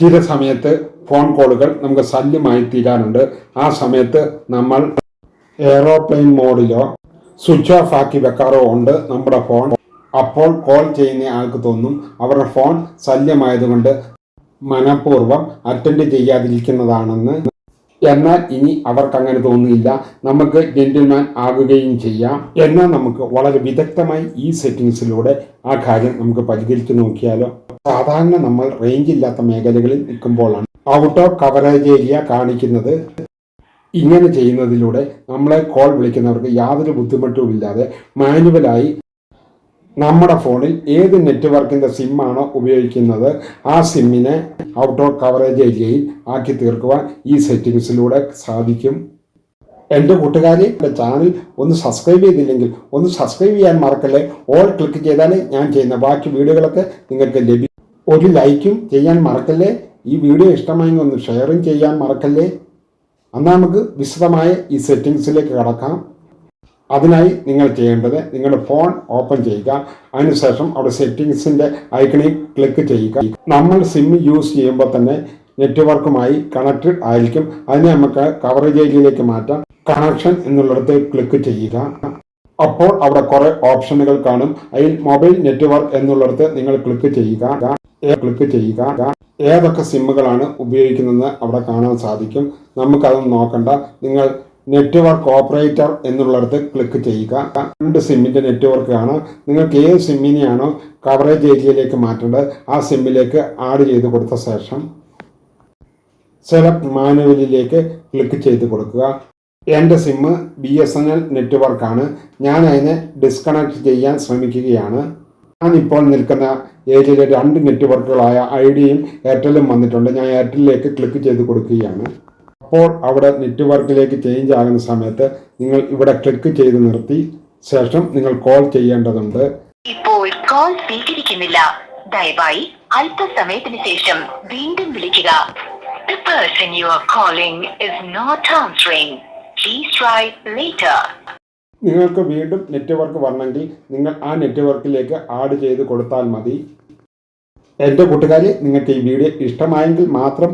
ചില സമയത്ത് ഫോൺ കോളുകൾ നമുക്ക് ശല്യമായി തീരാറുണ്ട്. ആ സമയത്ത് നമ്മൾ എയറോപ്ലെയിൻ മോഡിലോ സ്വിച്ച് ഓഫ് ആക്കി വെക്കാറോ ഉണ്ട് നമ്മുടെ ഫോൺ. അപ്പോൾ കോൾ ചെയ്യുന്ന ആൾക്ക് തോന്നും അവരുടെ ഫോൺ ശല്യമായതുകൊണ്ട് മനഃപൂർവ്വം അറ്റൻഡ് ചെയ്യാതിരിക്കുന്നതാണെന്ന്. എന്നാൽ ഇനി അവർക്ക് അങ്ങനെ തോന്നുന്നില്ല. നമുക്ക് ജെന്റിൽമാൻ ആകുകയും ചെയ്യാം. എന്നാൽ നമുക്ക് വളരെ വിദഗ്ധമായി ഈ സെറ്റിംഗ്സിലൂടെ ആ കാര്യം നമുക്ക് പരിഹരിച്ചു നോക്കിയാലോ. സാധാരണ നമ്മൾ റേഞ്ച് ഇല്ലാത്ത മേഖലകളിൽ നിൽക്കുമ്പോഴാണ് ഔട്ട് ഓഫ് കവറേജ് ഏരിയ കാണിക്കുന്നത്. ഇങ്ങനെ ചെയ്യുന്നതിലൂടെ നമ്മളെ കോൾ വിളിക്കുന്നവർക്ക് യാതൊരു ബുദ്ധിമുട്ടുമില്ലാതെ മാനുവലായി നമ്മുടെ ഫോണിൽ ഏത് നെറ്റ്വർക്കിൻ്റെ സിമ്മാണോ ഉപയോഗിക്കുന്നത് ആ സിമ്മിനെ ഔട്ട് ഓഫ് കവറേജ് ഏരിയയിൽ ആക്കി തീർക്കുവാൻ ഈ സെറ്റിംഗ്സിലൂടെ സാധിക്കും. എൻ്റെ കൂട്ടുകാരെ, എൻ്റെ ചാനൽ ഒന്ന് സബ്സ്ക്രൈബ് ചെയ്തില്ലെങ്കിൽ ഒന്ന് സബ്സ്ക്രൈബ് ചെയ്യാൻ മറക്കല്ലേ. ഓൾ ക്ലിക്ക് ചെയ്താൽ ഞാൻ ചെയ്യുന്ന ബാക്കി വീഡിയോകളൊക്കെ നിങ്ങൾക്ക് ലഭിക്കും. ഒരു ലൈക്കും ചെയ്യാൻ മറക്കല്ലേ. ഈ വീഡിയോ ഇഷ്ടമായെങ്കിൽ ഒന്ന് ഷെയറും ചെയ്യാൻ മറക്കല്ലേ. എന്നാൽ നമുക്ക് വിശദമായ ഈ സെറ്റിംഗ്സിലേക്ക് കടക്കാം. അതിനായി നിങ്ങൾ ചെയ്യേണ്ടത് നിങ്ങളുടെ ഫോൺ ഓപ്പൺ ചെയ്യുക. അതിനുശേഷം അവിടെ സെറ്റിംഗ്സിൻ്റെ ഐക്കണിൽ ക്ലിക്ക് ചെയ്യുക. നമ്മൾ സിം യൂസ് ചെയ്യുമ്പോൾ തന്നെ നെറ്റ്വർക്കുമായി കണക്റ്റഡ് ആയിരിക്കും. അതിനെ നമുക്ക് കവറേജ് ഏരിയയിലേക്ക് മാറ്റാം. കണക്ഷൻ എന്നുള്ളിടത്ത് ക്ലിക്ക് ചെയ്യുക. അപ്പോൾ അവിടെ കുറേ ഓപ്ഷനുകൾ കാണും. അതിൽ മൊബൈൽ നെറ്റ്വർക്ക് എന്നുള്ളിടത്ത് നിങ്ങൾ ക്ലിക്ക് ചെയ്യുക. ഏതൊക്കെ സിമ്മുകളാണ് ഉപയോഗിക്കുന്നതെന്ന് അവിടെ കാണാൻ സാധിക്കും. നമുക്കതൊന്നും നോക്കണ്ട. നിങ്ങൾ നെറ്റ്വർക്ക് ഓപ്പറേറ്റർ എന്നുള്ളിടത്ത് ക്ലിക്ക് ചെയ്യുക. 2 സിമ്മിൻ്റെ നെറ്റ്വർക്ക് ആണ്. നിങ്ങൾക്ക് ഏത് സിമ്മിനെയാണോ കവറേജ് ഏരിയയിലേക്ക് മാറ്റേണ്ടത് ആ സിമ്മിലേക്ക് ആഡ് ചെയ്ത് കൊടുത്ത ശേഷം സെലക്ട് മാനുവലിലേക്ക് ക്ലിക്ക് ചെയ്ത് കൊടുക്കുക. എൻ്റെ സിമ്മ് BSNL നെറ്റ്വർക്കാണ്. ഞാൻ അതിനെ ഡിസ്കണക്ട് ചെയ്യാൻ ശ്രമിക്കുകയാണ്. ഞാനിപ്പോൾ നിൽക്കുന്ന ഏരിയയിലെ 2 നെറ്റ്വർക്കുകളായ ഐഡിയയും എയർടെല്ലും വന്നിട്ടുണ്ട്. ഞാൻ എയർടെല്ലിലേക്ക് ക്ലിക്ക് ചെയ്ത് കൊടുക്കുകയാണ്. അപ്പോൾ അവിടെ നെറ്റ്വർക്കിലേക്ക് ചേഞ്ച് ആകുന്ന സമയത്ത് നിങ്ങൾ ഇവിടെ ക്ലിക്ക് ചെയ്ത് നിർത്തി ശേഷം നിങ്ങൾ കോൾ ചെയ്യേണ്ടതുണ്ട്. ഇപ്പോൾ കോൾ സ്വീകരിക്കുന്നില്ല, ദയവായി അല്പസമയത്തിന് ശേഷം വീണ്ടും വിളിക്കുക. The person you are calling is not answering. Please try later. നിങ്ങൾക്ക് വീണ്ടും നെറ്റ്വർക്ക് വരണമെങ്കിൽ നിങ്ങൾ ആ നെറ്റ്വർക്കിലേക്ക് ആഡ് ചെയ്ത് കൊടുത്താൽ മതി. എൻ്റെ കൂട്ടുകാരെ, നിങ്ങൾക്ക് ഈ വീഡിയോ ഇഷ്ടമായെങ്കിൽ മാത്രം